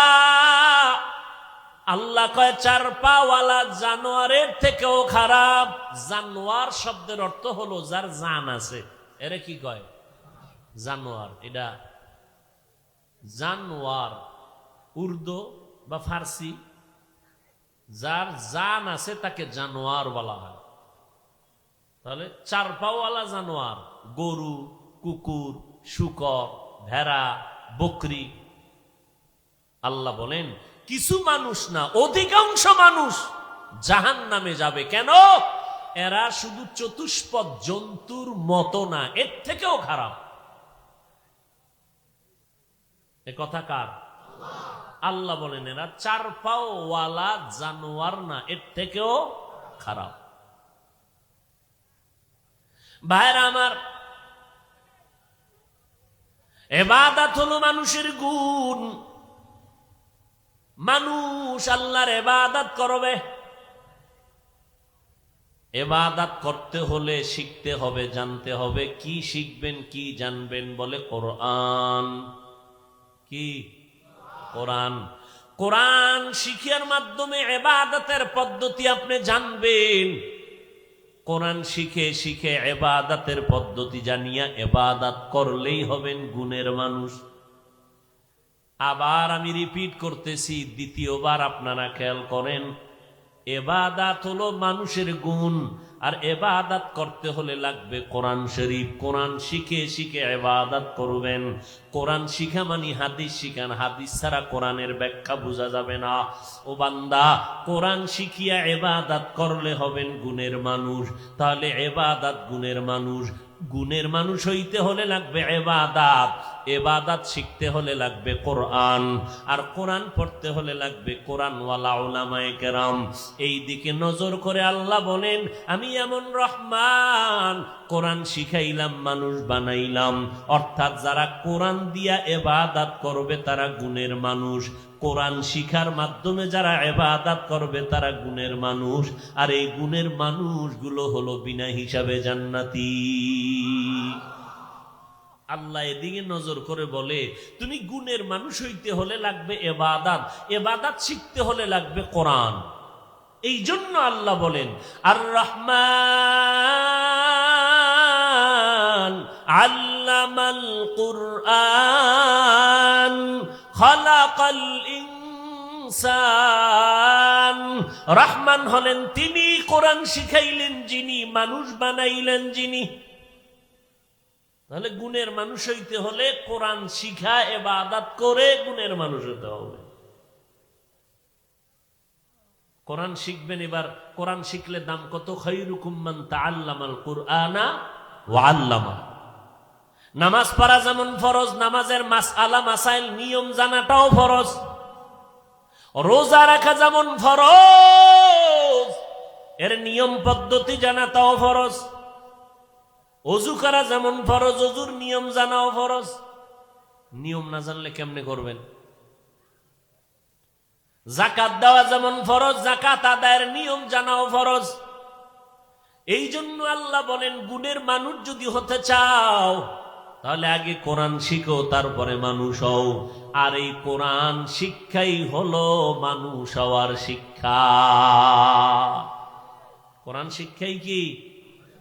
আল্লাহ কয় চার পাওয়ালা জানোয়ারের থেকেও খারাপ। জানোয়ার শব্দের অর্থ হলো যার জান আছে, এরে কি কয়? জানোয়ার। এটা জানোয়ার উর্দু বা ফার্সি, যার জান আছে তাকে জানোয়ার বলা হয়। তাহলে চার পাওয়ালা জানোয়ার গরু, কুকুর, শুকর, ভেড়া, বকরি। আল্লাহ বলেন কিছু মানুষ না, অধিকাংশ মানুষ জাহান্নামে যাবে। কেন? এরা শুধু চতুষ্পদ জন্তুর মতো না, এর থেকেও খারাপ। এ কথা কার? আল্লাহ বলেন এরা চার পাওয়ালা জানোয়ার না, এর থেকেও খারাপ। ভাইরা আমার, ইবাদত হলো মানুষের গুণ। মানুষ আল্লাহর ইবাদত করবে। ইবাদত করতে হলে শিখতে হবে, জানতে হবে। কি শিখবেন, কি জানবেন? বলে কোরআন। কি? কোরআন। কোরআন শিখার মাধ্যমে ইবাদতের পদ্ধতি আপনি জানবেন। কোরআন শিখে শিখে ইবাদতের পদ্ধতি জানিয়া ইবাদত করলেই হবেন গুণের মানুষ। আবার আমি রিপিট করতেছি, দ্বিতীয়বার আপনারা খেয়াল করেন। ইবাদত হলো মানুষের গুণ, আর ইবাদত করতে হলে লাগবে কোরআন শরীফ। কোরআন শিখে শিখে ইবাদত করবেন। কোরআন শিখা মানে হাদিস শিখান। হাদিস ছাড়া কোরআনের ব্যাখ্যা বোঝা যাবে না। ও বান্দা, কোরআন শিখিয়া ইবাদত করলে হবেন গুণের মানুষ। তাহলে ইবাদত গুণের মানুষ। গুণের মানুষ হইতে হলে লাগবে ইবাদত। ইবাদত শিখতে হলে লাগবে কোরআন, আর কোরআন পড়তে হলে লাগবে কোরআনওয়ালা উলামায়ে কেরাম। এই দিকে নজর করে আল্লাহ বলেন আমি এমন রহমান, কোরআন শিখাইলাম, মানুষ বানাইলাম। অর্থাৎ যারা কোরআন দিয়া ইবাদত করবে তারা গুণের মানুষ। কোরআন শিখার মাধ্যমে যারা ইবাদত করবে তারা গুণের মানুষ। আর এই গুণের মানুষগুলো হলো বিনা হিসাবে জান্নাতি। আল্লাহ এদিকে নজর করে বলে তুমি গুণের মানুষ হইতে হলে লাগবে ইবাদত, ইবাদত শিখতে হলে লাগবে কোরআন। এই জন্য আল্লাহ বলেন আর রহমান আল্লামাল কুরআন খালাকাল ইনসান। রহমান হলেন তিনি, কোরআন শিখাইলেন যিনি, মানুষ বানাইলেন যিনি। তাহলে গুণের মানুষ হইতে হলে কোরআন শিখা ইবাদত করে গুণের মানুষ হতে হবে। কোরআন শিখবেন। এবার কোরআন শিখলে দাম কত? খায়রুকুম মান তাআল্লামাল কুরআনা ওয়া আল্লামা। নামাজ পড়া যেমন ফরজ, নামাজের মাসআলা মাসাইল নিয়ম জানাটাও ফরজ। রোজা রাখা যেমন ফরজ, এর নিয়ম পদ্ধতি জানাটাও ফরজ। অজু করা যেমন ফরজ, অজুর নিয়ম জানাও ফরজ। নিয়ম না জানলে কেমনে করবেন? যাকাত দেওয়া যেমন ফরজ, যাকাত আদায়ের নিয়ম জানাও ফরজ। এই জন্য আল্লাহ বলেন গুণের মানুষ যদি হতে চাও তাহলে আগে কোরআন শিখো, তারপরে মানুষ হও। আর এই কোরআন শিক্ষাই হলো মানুষ হওয়ার শিক্ষা। কোরআন শিক্ষাই কি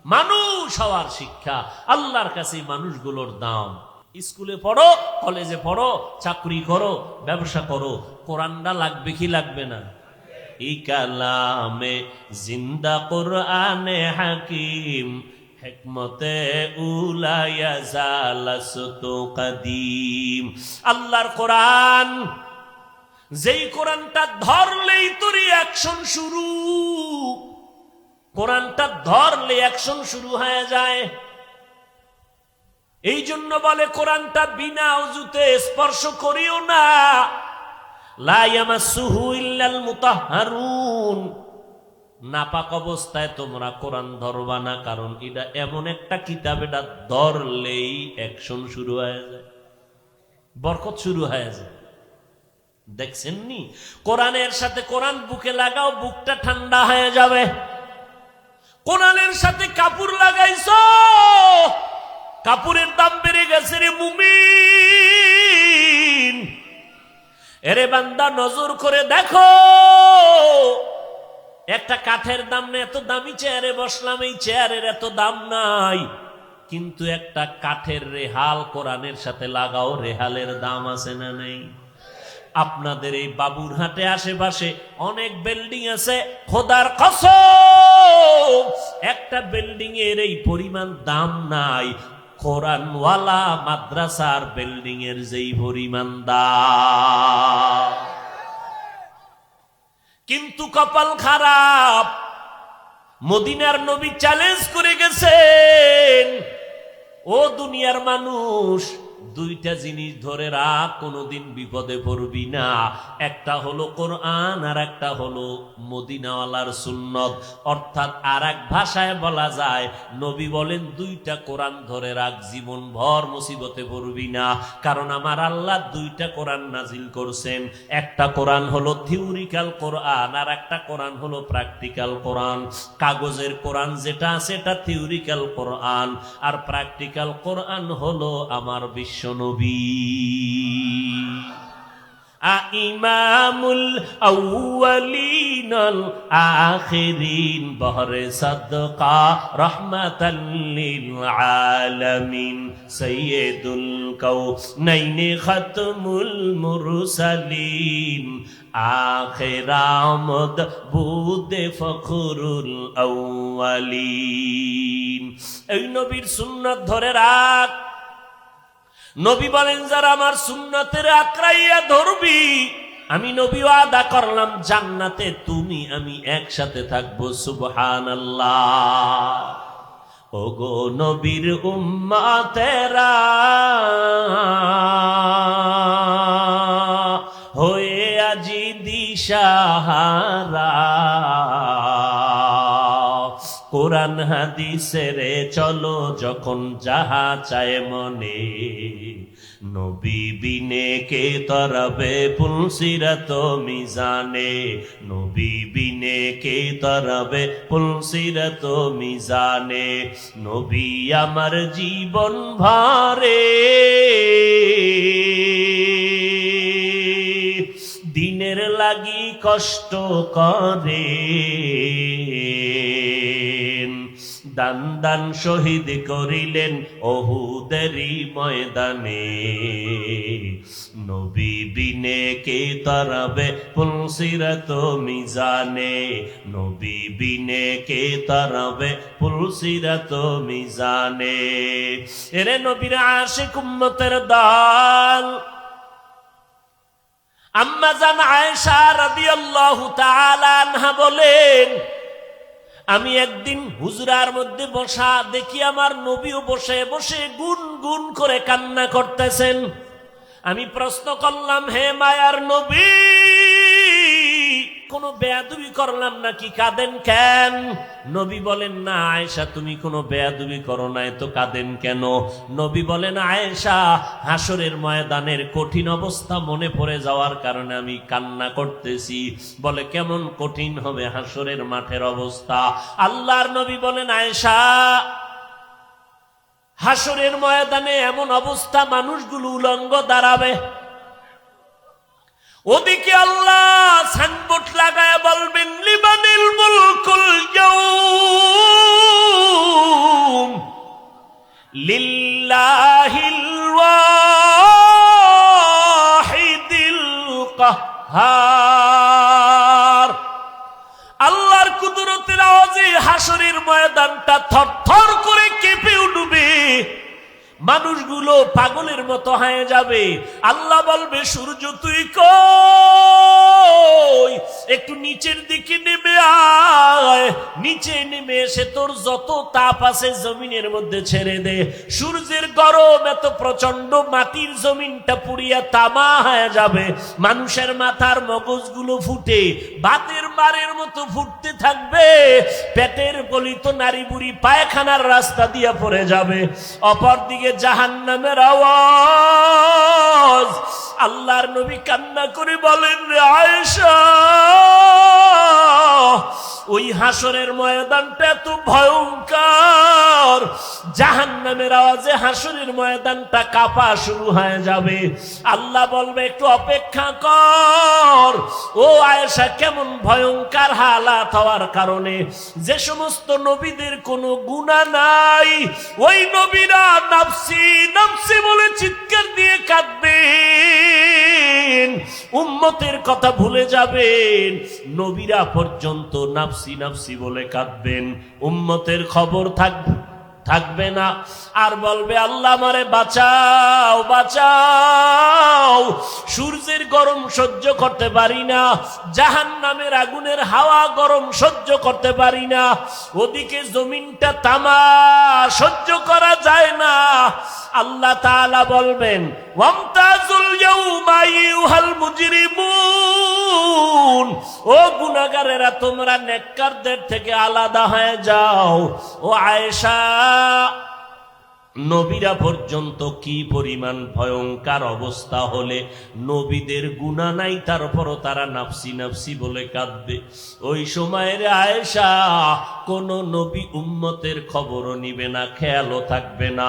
মানুষ হওয়ার শিক্ষা। আল্লাহর কাছে মানুষগুলোর দাম। স্কুলে পড়ো, কলেজে পড়ো, চাকরি করো, ব্যবসা করো, কোরআনটা লাগবে কি লাগবে না? এই কালামে জিন্দা কোরআনে হাকিম হিকমতে উলায়া জালাসতু কদিম। আল্লাহর কোরআন, যেই কোরআনটা ধরলেই তোর অ্যাকশন শুরু, কোরআনটা ধরলে অ্যাকশন শুরু হয়ে যায়। এই জন্য বলে কোরআনটা বিনা ওযুতে স্পর্শ করিও না। লা ইয়ামাসসুহু ইল্লাল মুতাহহারুন। নাপাক অবস্থায় তোমরা কোরআন ধরবা না, কারণ এটা এমন একটা কিতাব, এটা ধরলেই অ্যাকশন শুরু হয়ে যায়, বরকত শুরু হয়ে যায়। দেখছেননি? কোরআনের সাথে কোরআন বুকে লাগাও, বুকটা ঠান্ডা হয়ে যাবে। কোরআনের সাথে কাপড় লাগাইছো, কাপড়ের দাম বেড়ে গেছে রে মুমিন। এরে বান্দা, নজর করে দেখো, একটা কাঠের দাম না, এত দামি চেয়ারে বসলাম, এই চেয়ারের এত দাম নাই, কিন্তু একটা কাঠের রেহাল কোরআনের সাথে লাগাও, রেহালের দাম আছে না নেই? আপনাদের এই বাবুরহাটে আশেপাশে অনেক বিল্ডিং আছে, খোদার কসম একটা বিল্ডিং এর এই পরিমাণ দাম নাই কোরআনওয়ালা মাদ্রাসার বিল্ডিং এর যেই পরিমাণ দাম। কিন্তু কপাল খারাপ, মদিনার নবী চ্যালেঞ্জ করে গেছেন, ও দুনিয়ার মানুষ, দুইটা জিনিস ধরে রাখ, কোনোদিন বিপদে পড়বি না। একটা হলো কোরআন, আর একটা হলো মদিনাওয়ালার সুন্নত। অর্থাৎ আর এক ভাষায় বলা যায়, নবী বলেন দুইটা কোরআন ধরে রাখ, জীবন ভর মুসিবতে পড়বি না। কারণ আমার আল্লাহ দুইটা কোরআন নাজিল করছেন। একটা কোরআন হলো থিওরিক্যাল কোরআন, আর একটা কোরআন হলো প্র্যাকটিক্যাল কোরআন। কাগজের কোরআন যেটা আছে এটা থিওরিক্যাল কোরআন, আর প্র্যাকটিক্যাল কোরআন হলো আমার বিশ্ব নবী। ইমামুল আউয়ালিন আল আখিরিন, বহরে সাদকা রাহমাতাল লিল আলামিন, সাইয়্যিদুল কাউনাইন খাতমুল মুরসালিন, আখিরামদ বুদে ফখরুল আউয়ালিন। এই নবীর সুন্নাত ধরে রাখ। নবী বলেন, যারা আমার সুন্নতের আঁকড়াইয়া ধরবি, আমি নবী ওয়াদা করলাম জান্নাতে তুমি আমি একসাথে থাকবো। সুবহানাল্লাহ। ওগো নবীর উম্মতেরা, হয়ে আজি দিশাহারা, কোরআন হাদিসের চলো যখন যাহা চায় মনে, নবী বিনে কে তরবে পুলসিরাত মিজানে, নবী বিনে কে তরবে পুলসিরাত মিজানে, নবী আমার জীবন ভরে দিনের লাগি কষ্ট করে, দান দান শহীদ করিলেন ওহুদেরই ময়দানে, নবী বিনে কে তরবে পুলসিরাত মিজানে, নবী বিনে কে তরবে পুলসিরাত মিজানে। এরে নবীর আশিক উম্মতের দল, আম্মা জান আয়েশা রাদিয়াল্লাহু তাআলা আনহা বলেন, আমি একদিন হুজরার মধ্যে বসা দেখি আমার নবীও বসে বসে গুনগুন করে কান্না করতেছেন। আমি প্রশ্ন করলাম, হে মায়ার নবী, কোনো বেয়াদবি করলাম নাকি, কাঁদেন কেন? নবী বলেন, না আয়েশা, তুমি কোনো বেয়াদবি করো নাই তো কাঁদেন কেন? নবী বলেন, আয়েশা, হাসরের ময়দানের কঠিন অবস্থা মনে পড়ে যাওয়ার কারণে আমি কান্না করতেছি। বলে, কেমন কঠিন হবে হাসরের মাঠের অবস্থা? আল্লাহর নবী বলেন, আয়েশা, হাসরের ময়দানে এমন অবস্থা, মানুষগুলো উলঙ্গ দাঁড়াবে, ওদিকে আল্লাহ সাইনবোর্ড লাগায় বলবেন, লিমানিল মুলকুল ইয়াউম, ময়দানটা থরথর করে কেঁপে উঠবে, মানুষগুলো পাগলের মতো হয়ে যাবে। আল্লাহ বলবে, সূর্য তুই কই? একটু নিচের দিকে নেমে আয়, নিচে নেমে এসে তোর যত তাপ আছে জমিনের মধ্যে ছেড়ে দে। সূর্যের গরম এত প্রচন্ড, মাটির জমিনটা পুড়িয়া তামা হয়ে যাবে। মানুষের মাথার মগজগুলো ফুটে ভাতের মারের মতো ফুটতে থাকবে, পেটের গলিত নারী বুড়ি পায়খানার রাস্তা দিয়া পড়ে যাবে। অপরদিকে জাহান্নামের আওয়াজ। আল্লাহর নবী কান্না করে বলেন, রে আয়েশা, ওই হাসরের ময়দানটা এত ভয়ঙ্কর, জাহান্নামের আওয়াজে হাসরের ময়দানটা কাঁপা শুরু হয়ে যাবে। আল্লাহ বলবে, একটু অপেক্ষা কর। ও আয়েশা, কেমন ভয়ঙ্কর হালাত হওয়ার কারণে যে সমস্ত নবীদের কোনো গুনাহ নাই, ওই নবীরা নাফসি নাফসি বলে চিৎকার দিয়ে কাঁদবেন, উম্মতের কথা ভুলে যাবেন। নবীরা পর্যন্ত নাফসি নাফসি বলে কাঁদবেন, উম্মতের খবর থাকবে না। আর বলবে, আল্লাহ আমারে বাঁচাও বাঁচাও, সূর্যের গরম সহ্য করতে পারি না, জাহান্নামের আগুনের হাওয়া গরম সহ্য করতে পারি না, ওদিকে জমিনটা তামা সহ্য করা যায় না। আল্লাহ তাআলা বলবেন, ওয়ামতাজুল ইয়াউমা আইয়ুহাল মুজরিমুন, ও গুনাহগারেরা তোমরা নেককারদের থেকে আলাদা হয়ে যাও। ও আয়েশা, নবীরা পর্যন্ত কি পরিমাণ ভয়ঙ্কর অবস্থা হলে নবীদের গুনাহ নাই, তারপরও তারা নাফসি নাফসি বলে কাঁদবে। ওই সময়ের আয়েশা কোন নবী উম্মতের খবরও নিবে না, খেয়ালও থাকবে না।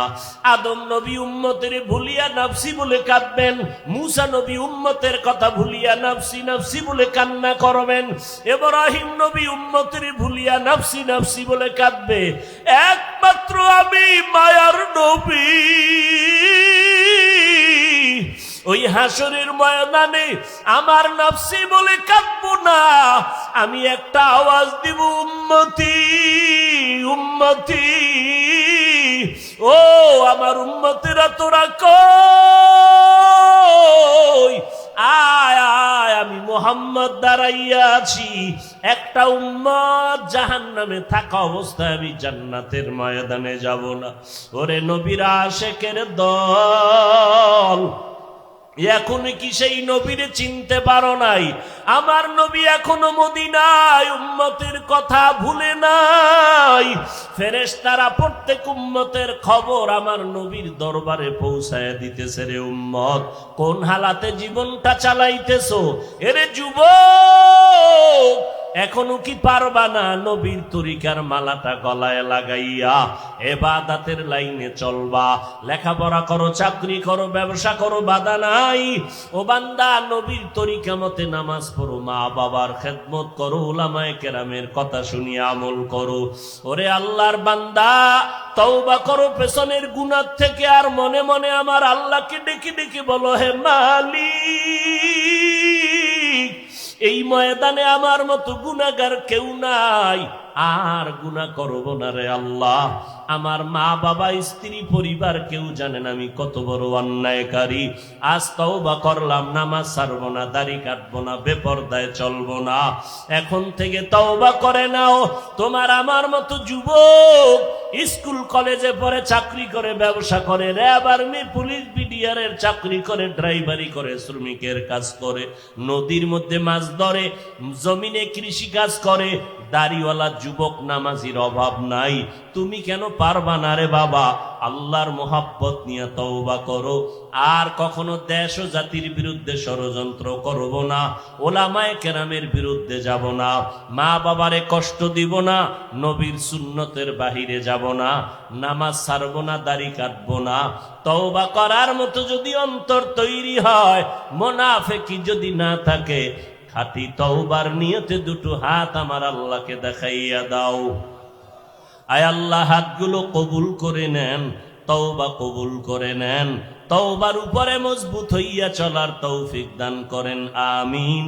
আদম নবী উম্মতের ভুলিয়া নাফসি বলে কাঁদবেন, মূসা নবী উম্মতের কথা ভুলিয়া নাফসি নাফসি বলে কান্না করবেন, ইব্রাহিম নবী উম্মতের ভুলিয়া নাফসি নাফসি বলে কাঁদবে। একমাত্র আমি মায়ার নবী ওই হাসরের ময়দানে আমার নাফসি বলে কাঁদবো না, আমি একটা আওয়াজ দিব, উম্মতি উম্মতি, ও আমার উম্মতেরা তোরা কই? আয় আয়, আমি মুহাম্মদ দাঁড়াইয়া আছি। একটা উম্মত জাহান্নামে থাকা অবস্থায় আমি জান্নাতের ময়দানে যাব না। ওরে নবীরা আশেকের দল, এখন কি সেই নবীরে চিনতে পারো নাই? আমার নবী এখনো মদিনায়, উম্মতের কথা ভুলে নাই। ফেরেশতারা প্রত্যেক উম্মতের খবর আমার নবীর দরবারে পৌঁছায় দিতেছে। রে উম্মত, কোন হালাতে জীবনটা চালাইতেছো? এরে যুবক, এখনো কি পারবা না নবীর তরিকার মালাটা গলায় লাগাইয়া ইবাদতের লাইনে চলবা? লেখাপড়া করো, চাকরি করো, ব্যবসা করো, বাধা নাই। ও বান্দা, নবীর তরিকা মতে নামাজ পড়ো, মা বাবার খেদমত করো, উলামায়ে কেরামের কথা শুনিয়ে আমল করো। ওরে আল্লাহর বান্দা, তওবা করো পেছনের গুনাহ থেকে, আর মনে মনে আমার আল্লাহকে ডেকে ডেকে বলো, হে মালিক, এই ময়দানে আমার মতো গুনাহগার কেউ নাই, আর গুনাহ করব না রে আল্লাহ। আমার মা বাবা, স্ত্রী, পরিবার কেউ জানেন আমি কত বড় অন্যায়কারী। আজ তওবা করলাম, নামাজ ছাড়বো না, দাড়ি কাটবো না, বেপরদায় চলবো না। এখন থেকে তওবা করে নাও। তোমার আমার মতো যুবক স্কুল কলেজে পড়ে, চাকরি করে, ব্যবসা করে, র্যাব, আর্মি, পুলিশ, বিডিআরের চাকরি করে, ড্রাইভারি করে, শ্রমিকের কাজ করে, নদীর মধ্যে মাছ ধরে, জমিনে কৃষি কাজ করে, দাড়িওয়ালা যুবক নামাজির অভাব নাই। তুমি কেন পারবা না রে বাবা? আল্লাহর মোহাব্বত নিয়ে তওবা করো। আর কখনো দেশ ও জাতির বিরুদ্ধে ষড়যন্ত্র করব না, ওলামায়ে কেরামের বিরুদ্ধে যাব না, মা বাবারে কষ্ট দিব না, নবীর সুন্নতের বাহিরে যাব না, নামাজ ছাড়বো না, দাড়ি কাটবো না। তওবা করার মতো যদি অন্তর তৈরি হয়, মুনাফিকি যদি না থাকে, খাঁটি তওবার নিয়তে দুটো হাত আমার আল্লাহকে দেখাইয়া দাও। আয় আল্লাহ, হাতগুলো কবুল করে নেন, তওবা কবুল করে নেন, তওবার উপরে মজবুত হইয়া চলার তৌফিক দান করেন, আমিন।